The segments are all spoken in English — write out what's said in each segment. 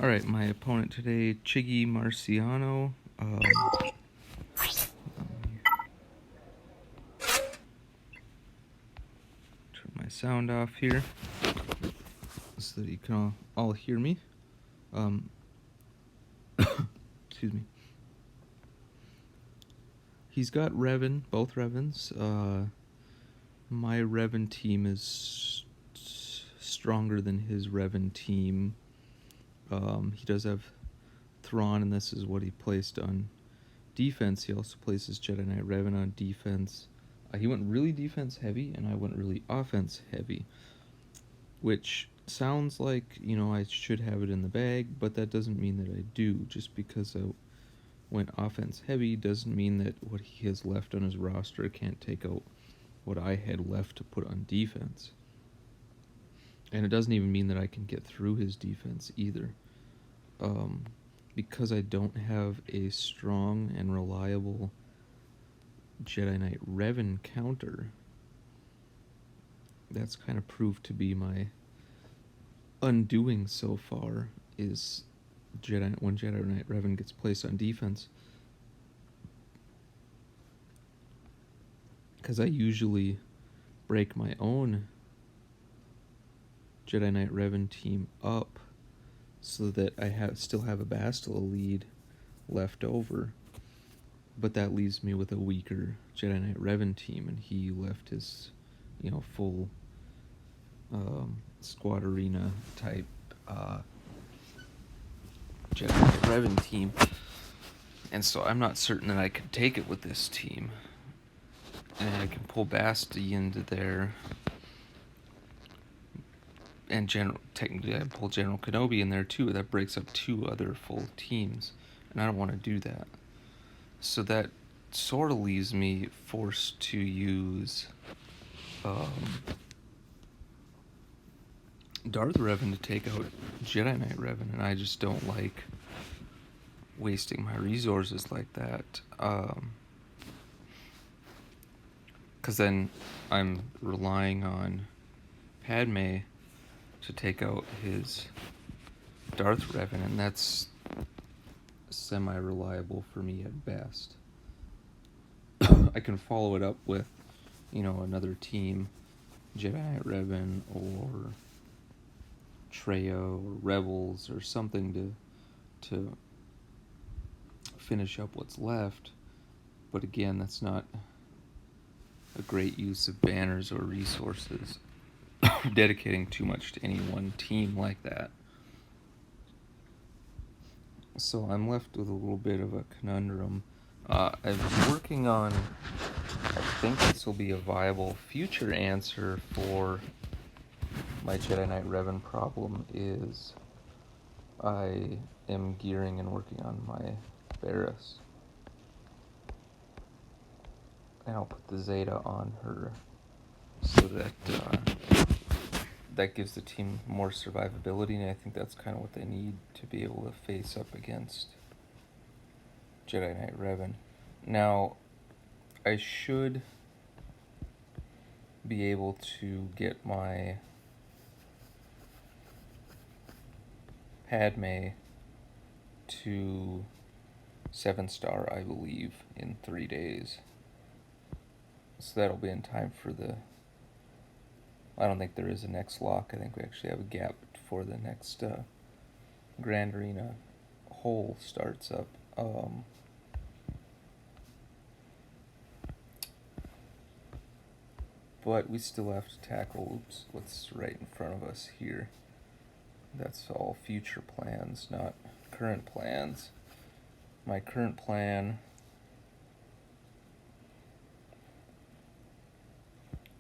Alright, my opponent today, Chiggy Marciano. Turn my sound off here so that you can all hear me. Excuse me. He's got Revan, both Revans. My Revan team is stronger than his Revan team. He does have Thrawn, and this is what he placed on defense. He also places Jedi Knight Revan on defense. He went really defense heavy, and I went really offense heavy, which sounds like, I should have it in the bag, but that doesn't mean that I do. Just because I went offense heavy doesn't mean that what he has left on his roster can't take out what I had left to put on defense. And it doesn't even mean that I can get through his defense either. Because I don't have a strong and reliable Jedi Knight Revan counter, that's kind of proved to be my undoing so far, is when Jedi Knight Revan gets placed on defense. Because I usually break my own Jedi Knight Revan team up so that I still have a Bastila lead left over, but that leaves me with a weaker Jedi Knight Revan team, and he left his, full squad arena type Jedi Knight Revan team, and so I'm not certain that I can take it with this team. And I can pull Basti into there, and technically I pull General Kenobi in there too. That breaks up two other full teams, and I don't want to do that. So that sort of leaves me forced to use Darth Revan to take out Jedi Knight Revan, and I just don't like wasting my resources like that. Because then I'm relying on Padme to take out his Darth Revan, and that's semi-reliable for me at best. I can follow it up with, another team, Jedi Knight Revan or Treo or Rebels or something to finish up what's left. But again, that's not a great use of banners or resources, dedicating too much to any one team like that. So I'm left with a little bit of a conundrum. I've been working on, I think this will be a viable future answer for my Jedi Knight Revan problem, is I am gearing and working on my Barriss. And I'll put the Zeta on her so that that gives the team more survivability, and I think that's kind of what they need to be able to face up against Jedi Knight Revan. Now, I should be able to get my Padme to 7-star, I believe, in 3 days. So that'll be in time for I don't think there is a next lock. I think we actually have a gap before the next Grand Arena hole starts up. But we still have to tackle what's right in front of us here. That's all future plans, not current plans. My current plan,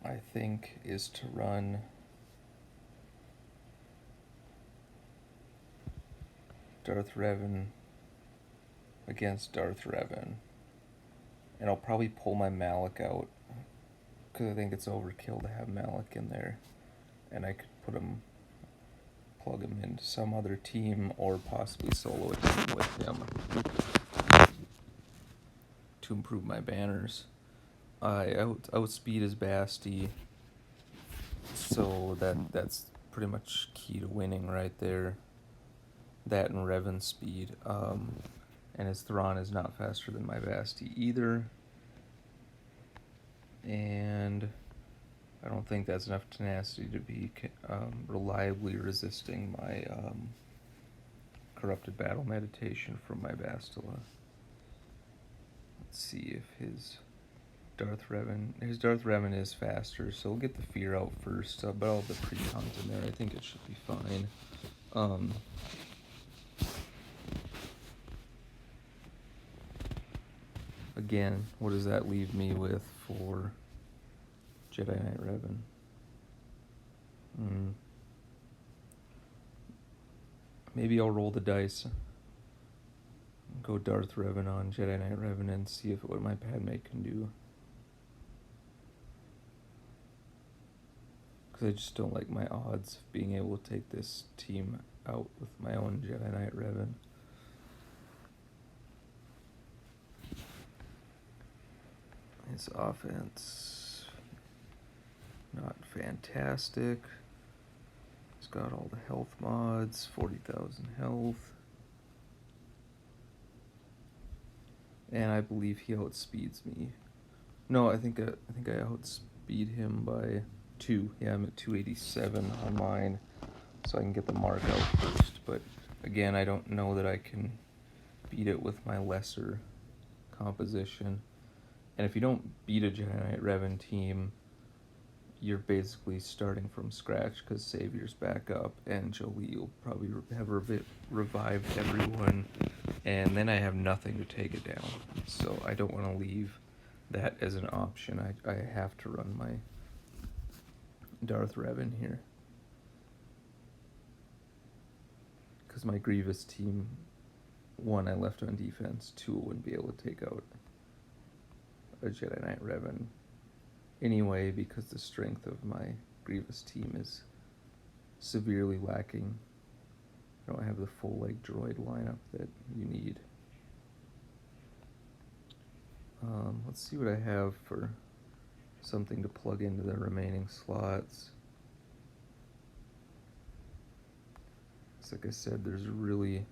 I think, is to run Darth Revan against Darth Revan. And I'll probably pull my Malak out, because I think it's overkill to have Malak in there. And I could plug him into some other team, or possibly solo a team with him to improve my banners. I outspeed his Basti, so that's pretty much key to winning right there. that and Revan speed. And his Thrawn is not faster than my Basti either. And I don't think that's enough tenacity to be reliably resisting my corrupted battle meditation from my Bastila. Let's see if his Darth Revan is faster, so we'll get the fear out first, but all the precons in there, I think it should be fine. Again, what does that leave me with for Jedi Knight Revan? Maybe I'll roll the dice, go Darth Revan on Jedi Knight Revan and see if what my Padme can do. Because I just don't like my odds of being able to take this team out with my own Jedi Knight Revan. His offense, not fantastic. He's got all the health mods, 40,000 health. And I believe he outspeeds me. No, I think I outspeed him by 2. Yeah, I'm at 287 on mine, so I can get the mark out first. But again, I don't know that I can beat it with my lesser composition. And if you don't beat a Jedi Knight Revan team, you're basically starting from scratch because Savior's back up, and Jolie will probably have revived everyone, and then I have nothing to take it down. So I don't want to leave that as an option. I have to run my Darth Revan here. Because my Grievous team, 1, I left on defense, 2, wouldn't be able to take out a Jedi Knight Revan anyway, because the strength of my Grievous team is severely lacking. I don't have the full droid lineup that you need. Let's see what I have for something to plug into the remaining slots. It's like I said, there's really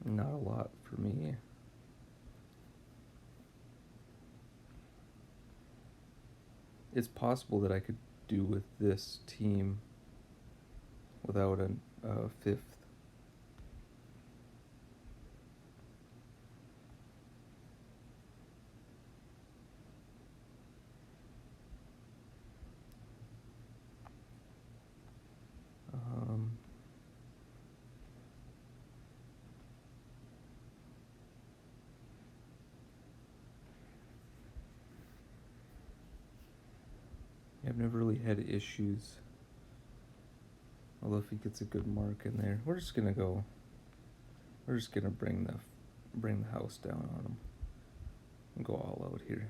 not a lot for me. It's possible that I could do with this team without a 5th. I've never really had issues. Although if he gets a good mark in there, we're just gonna bring the house down on him and go all out here.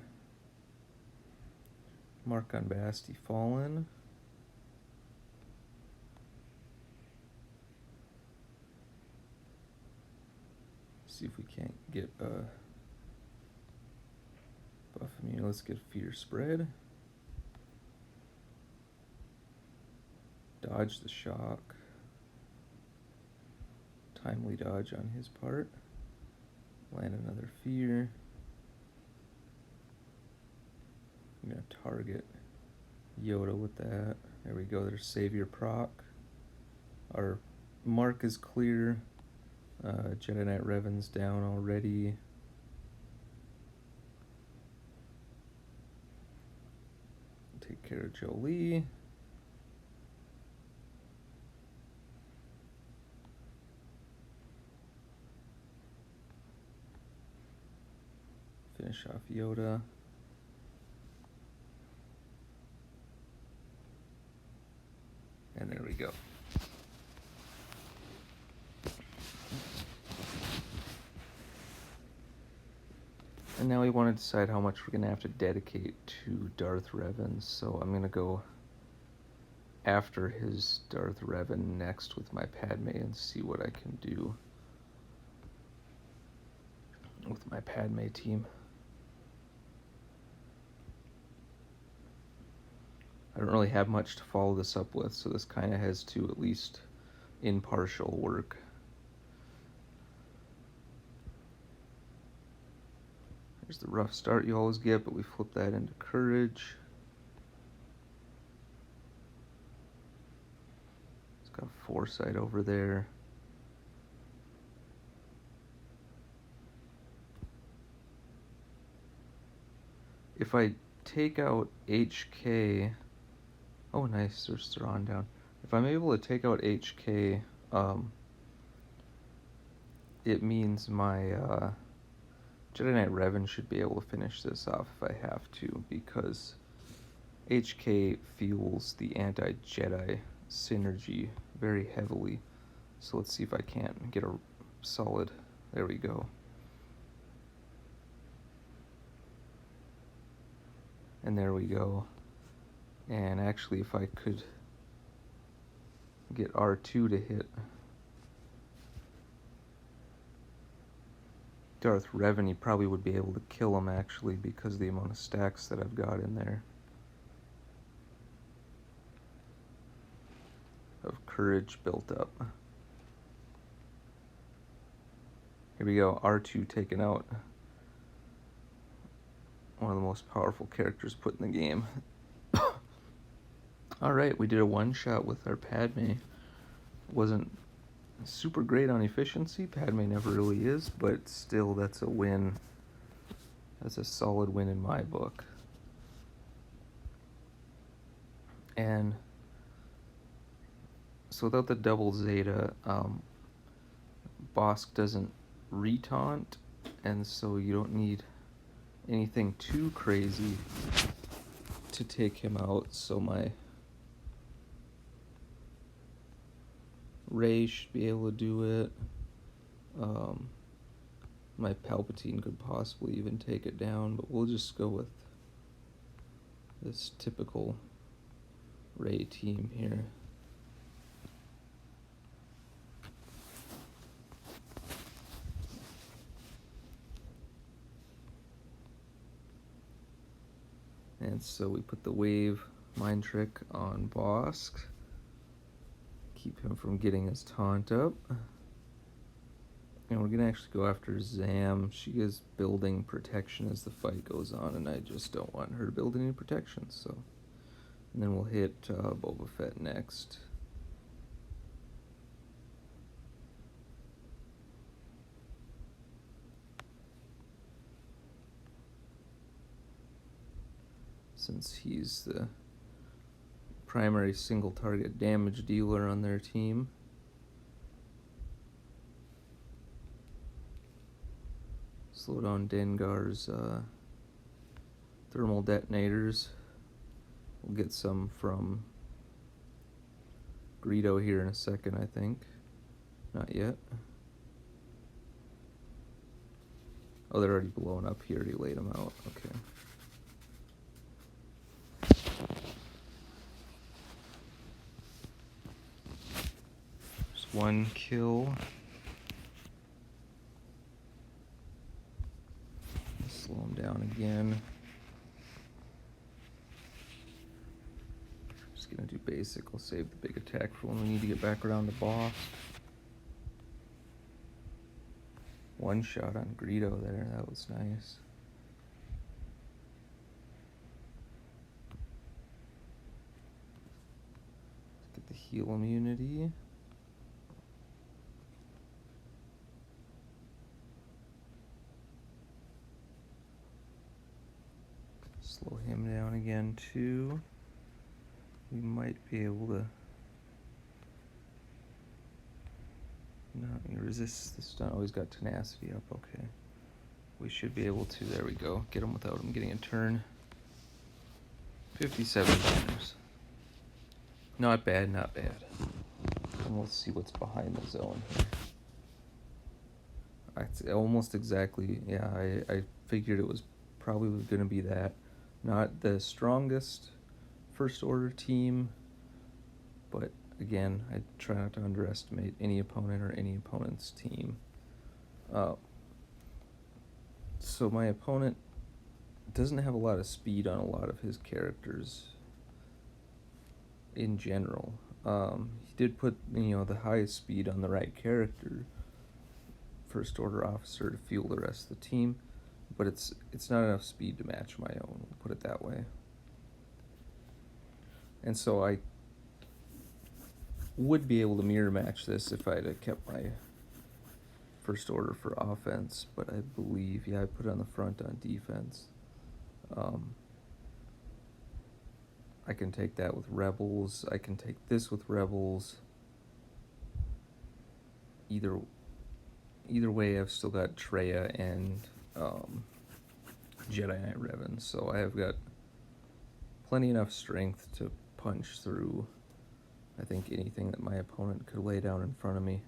Mark on Basti fallen. See if we can't get buff immune. Let's get fear spread. Dodge the shock. Timely dodge on his part. Land another fear. I'm gonna target Yoda with that. There we go, there's Savior proc. Our mark is clear. Jedi Knight Revan's down already. Take care of Jolie. Finish off Yoda. And there we go. And now we want to decide how much we're going to have to dedicate to Darth Revan. So I'm going to go after his Darth Revan next with my Padme and see what I can do with my Padme team. I don't really have much to follow this up with, so this kind of has to at least impartial work. Here's the rough start you always get, but we flip that into courage. It's got foresight over there. If I take out HK, oh nice, there's Thrawn down. If I'm able to take out HK, it means my Jedi Knight Revan should be able to finish this off if I have to, because HK fuels the anti-Jedi synergy very heavily. So let's see if I can't get a solid, there we go. And there we go. And actually, if I could get R2 to hit Darth Revan, he probably would be able to kill him, actually, because of the amount of stacks that I've got in there of courage built up. Here we go, R2 taken out. One of the most powerful characters put in the game. Alright, we did a one-shot with our Padme. Wasn't super great on efficiency. Padme never really is, but still, that's a win. That's a solid win in my book. And so without the double Zeta, Bosk doesn't retaunt, and so you don't need anything too crazy to take him out. So my Rey should be able to do it. My Palpatine could possibly even take it down, but we'll just go with this typical Rey team here. And so we put the wave mind trick on Bosk. Keep him from getting his taunt up. And we're going to actually go after Zam. She is building protection as the fight goes on, and I just don't want her to build any protection. So, and then we'll hit Boba Fett next. Since he's the primary single target damage dealer on their team. Slow down Dengar's thermal detonators. We'll get some from Greedo here in a second, I think. Not yet. Oh, they're already blown up here. He laid them out. Okay. Just one kill. Slow him down again. Just gonna do basic. We'll save the big attack for when we need to get back around the boss. One shot on Greedo there. That was nice. Let's get the heal immunity. Slow him down again too. We might be able to. No, he resists the stun. Oh, he's got tenacity up. Okay. We should be able to. There we go. Get him without him getting a turn. 57 banners. Not bad, not bad. And let's see what's behind the zone here. It's almost exactly. Yeah, I figured it was probably going to be that. Not the strongest first order team, but again, I try not to underestimate any opponent or any opponent's team. So my opponent doesn't have a lot of speed on a lot of his characters. in general. He did put, the highest speed on the right character, first order officer, to fuel the rest of the team, but it's not enough speed to match my own, we'll put it that way. And so I would be able to mirror match this if I'd have kept my first order for offense, but I believe, I put it on the front on defense. I can take that with rebels. I can take this with rebels. Either way, I've still got Treya and Jedi Knight Revan, so I have got plenty enough strength to punch through, I think, anything that my opponent could lay down in front of me.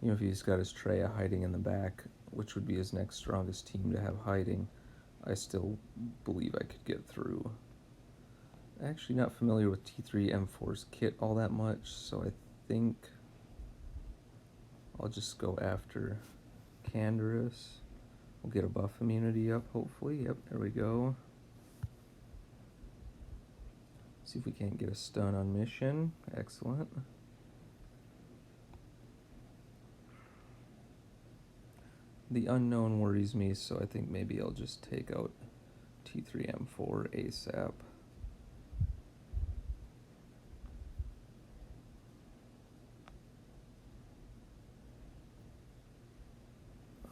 If he's got his Treya hiding in the back, which would be his next strongest team to have hiding, I still believe I could get through. Actually not familiar with T3M4's kit all that much, so I think I'll just go after Canderous. We'll get a buff immunity up, hopefully. Yep, there we go. See if we can't get a stun on mission. Excellent. The unknown worries me, so I think maybe I'll just take out T3M4 ASAP.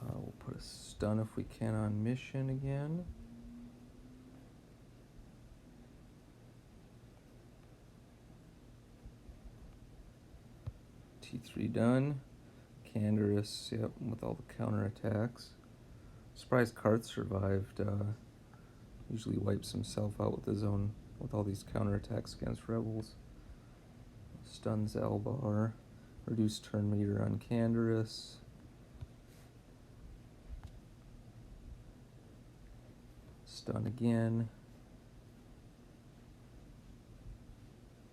We'll put a stun if we can on mission again. T3 done. Canderous, yep, with all the counterattacks. Surprised Karth survived. Usually wipes himself out with his own, with all these counterattacks against rebels. Stuns Elbar. Reduced turn meter on Canderous. Stun again.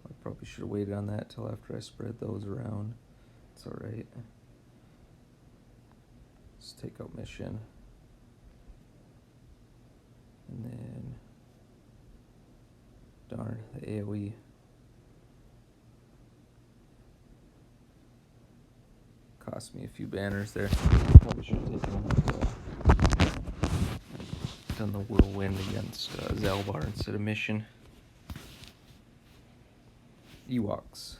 I probably should have waited on that till after I spread those around. It's alright. Let's take out mission. And then, darn, the AoE. Cost me a few banners there. Probably should have done the whirlwind against Zalbar instead of mission. Ewoks.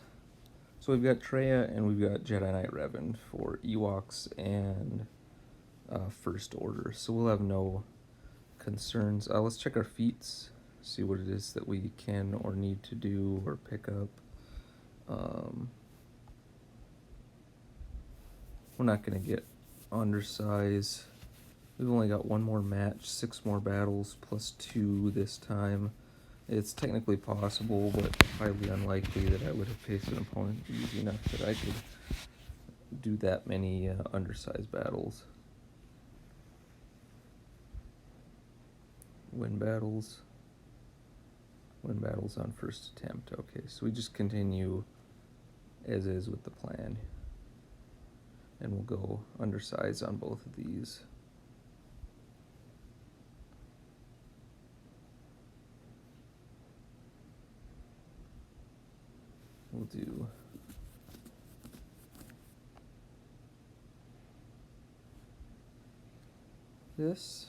So we've got Treya and we've got Jedi Knight Revan for Ewoks and First Order. So we'll have no concerns. Let's check our feats, see what it is that we can or need to do or pick up. We're not going to get undersize. We've only got one more match, 6 more battles plus 2 this time. It's technically possible, but highly unlikely that I would have faced an opponent easy enough that I could do that many undersized battles. Win battles on first attempt. Okay, so we just continue as is with the plan, and we'll go undersized on both of these. We'll do this.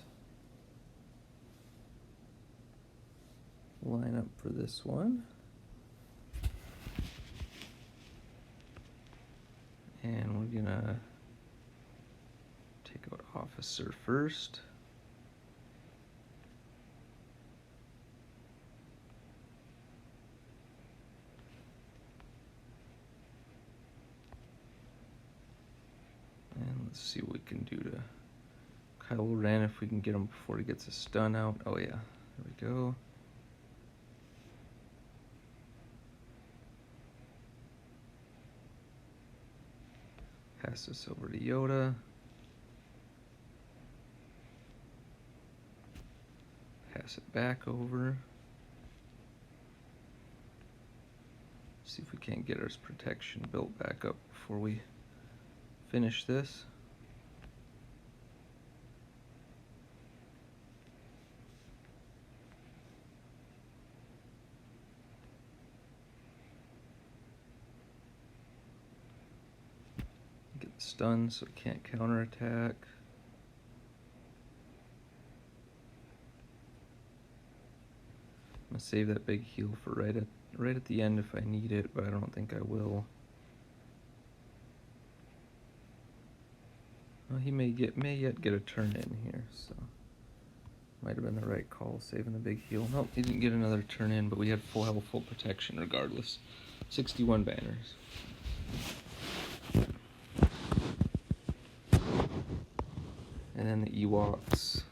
Line up for this one. And we're gonna take out officer first. And let's see what we can do to Kylo Ren if we can get him before he gets a stun out. Oh yeah, there we go. Pass this over to Yoda. Pass it back over. See if we can't get our protection built back up before we finish this. stunned, so it can't counterattack. I'm gonna save that big heal for right at the end if I need it, but I don't think I will. Well, he may yet get a turn in here, so might have been the right call, saving the big heal. Nope, he didn't get another turn in, but we had full health, full protection regardless. 61 banners. And then the Ewoks,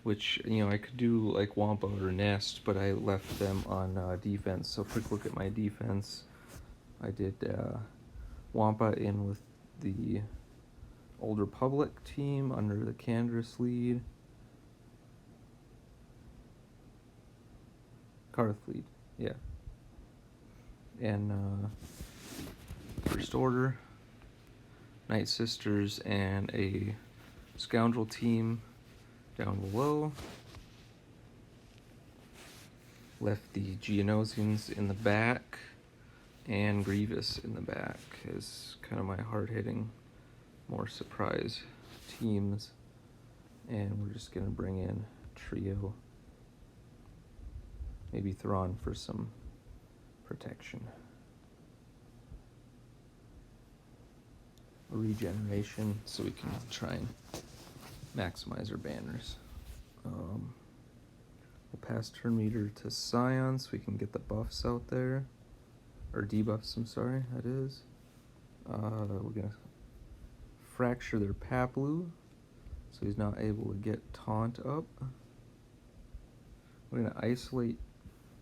which, you know, I could do like Wampa or Nest, but I left them on defense. So quick look at my defense. I did Wampa in with the Old Republic team under the Candrass lead. Karth lead, yeah. And First Order, Night Sisters, and a Scoundrel team down below. Left the Geonosians in the back and Grievous in the back as kind of my hard-hitting, more surprise teams. And we're just going to bring in Trio. Maybe Thrawn for some protection. Regeneration, so we can try and maximize our banners. We'll pass turn meter to Scion so we can get the buffs out there. Or debuffs, I'm sorry, that is. We're going to fracture their Paplu, so he's not able to get Taunt up. We're going to isolate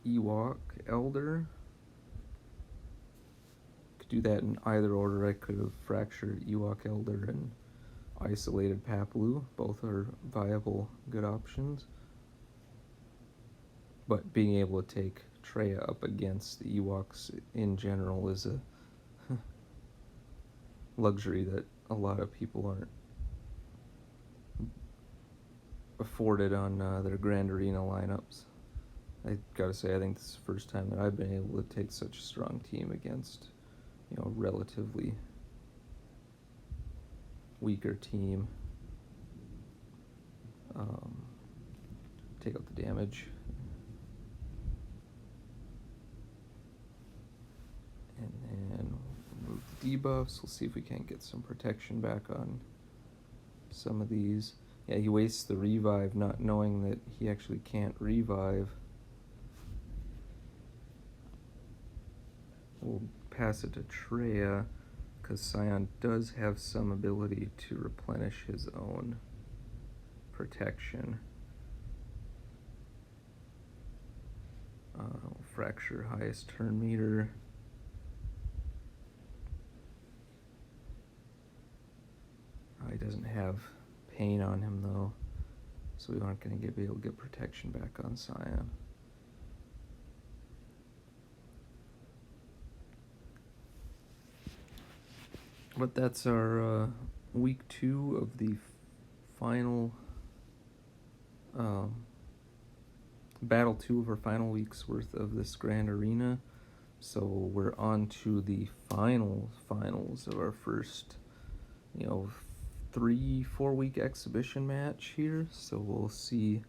Ewok Elder. Could do that in either order. I could have fractured Ewok Elder and isolated Paplu. Both are viable, good options. But being able to take Treya up against the Ewoks in general is a luxury that a lot of people aren't afforded on their Grand Arena lineups. I gotta say, I think this is the first time that I've been able to take such a strong team against, you know, a relatively weaker team. Take out the damage. And then remove the debuffs. We'll see if we can't get some protection back on some of these. Yeah, he wastes the revive not knowing that he actually can't revive. We'll pass it to Treya, because Scion does have some ability to replenish his own protection. We'll fracture highest turn meter. He doesn't have pain on him though, so we aren't going to be able to get protection back on Scion. But that's our week 2 of the final battle 2 of our final week's worth of this Grand Arena. So we're on to the finals of our first, you know, 3-4 week exhibition match here. So we'll see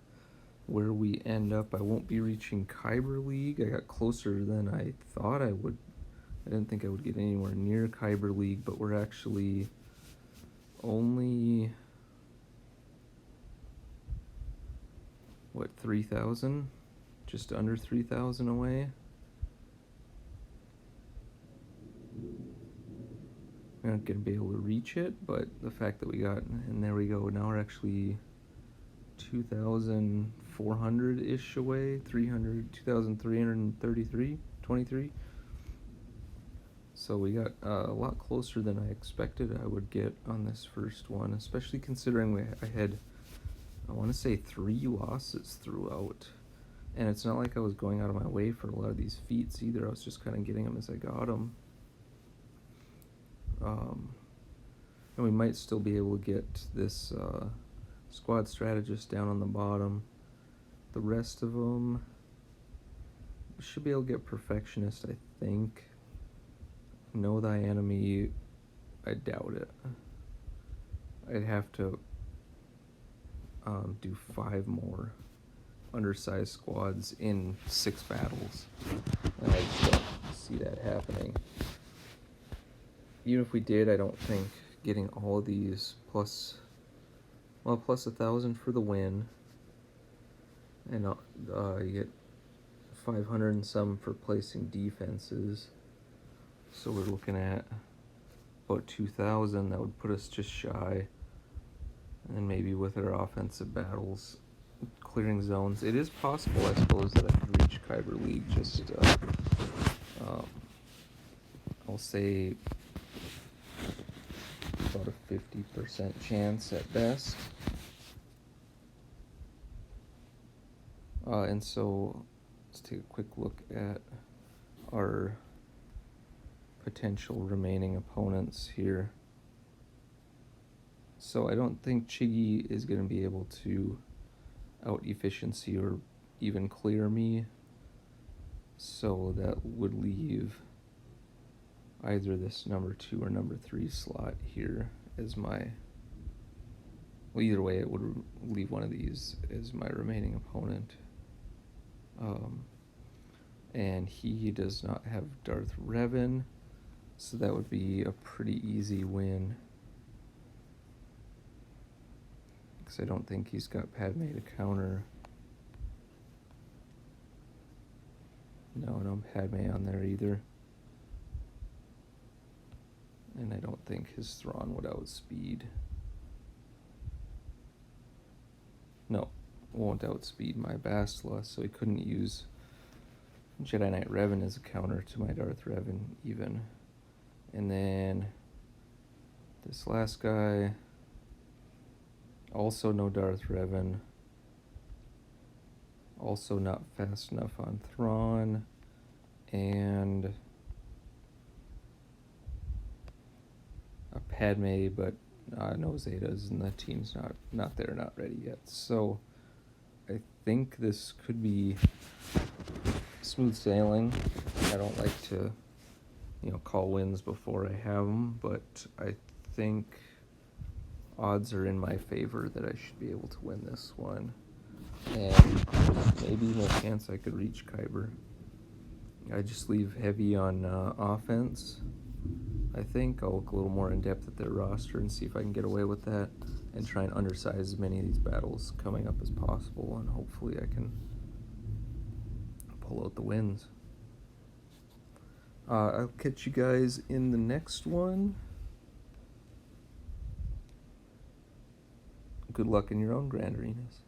where we end up. I won't be reaching Kyber League. I got closer than I thought I would. I didn't think I would get anywhere near Kyber League, but we're actually only, what, 3,000? Just under 3,000 away. We're not going to be able to reach it, but the fact that we got, and there we go, now we're actually 2,400-ish away, 2,333, 23. So we got a lot closer than I expected I would get on this first one, especially considering I had, I want to say, 3 losses throughout. And it's not like I was going out of my way for a lot of these feats either. I was just kind of getting them as I got them. And we might still be able to get this squad strategist down on the bottom. The rest of them should be able to get perfectionist, I think. Know thy enemy I doubt it. I'd have to do 5 more undersized squads in 6 battles, and I just don't see that happening. Even if we did, I don't think getting all of these plus 1,000 for the win, and you get 500 and some for placing defenses. So we're looking at about 2,000. That would put us just shy. And maybe with our offensive battles, clearing zones, it is possible, I suppose, that I could reach Kyber League. Just I'll say about a 50% chance at best. And so let's take a quick look at our potential remaining opponents here. So I don't think Chiggy is going to be able to out-efficiency or even clear me. So that would leave either this number 2 or number 3 slot here as my... Well, either way, it would leave one of these as my remaining opponent. And he does not have Darth Revan, so that would be a pretty easy win. Because I don't think he's got Padme to counter. No Padme on there either. And I don't think his Thrawn would outspeed. No, won't outspeed my Bastila, so he couldn't use Jedi Knight Revan as a counter to my Darth Revan even. And then this last guy, also no Darth Revan. Also not fast enough on Thrawn. And a Padme, but no Zetas, and the team's not there, not ready yet. So I think this could be smooth sailing. I don't like to, call wins before I have them, but I think odds are in my favor that I should be able to win this one. And maybe no chance I could reach Kyber. I just leave heavy on offense. I think I'll look a little more in depth at their roster and see if I can get away with that and try and undersize as many of these battles coming up as possible, and hopefully I can pull out the wins. I'll catch you guys in the next one. Good luck in your own Grand Arenas.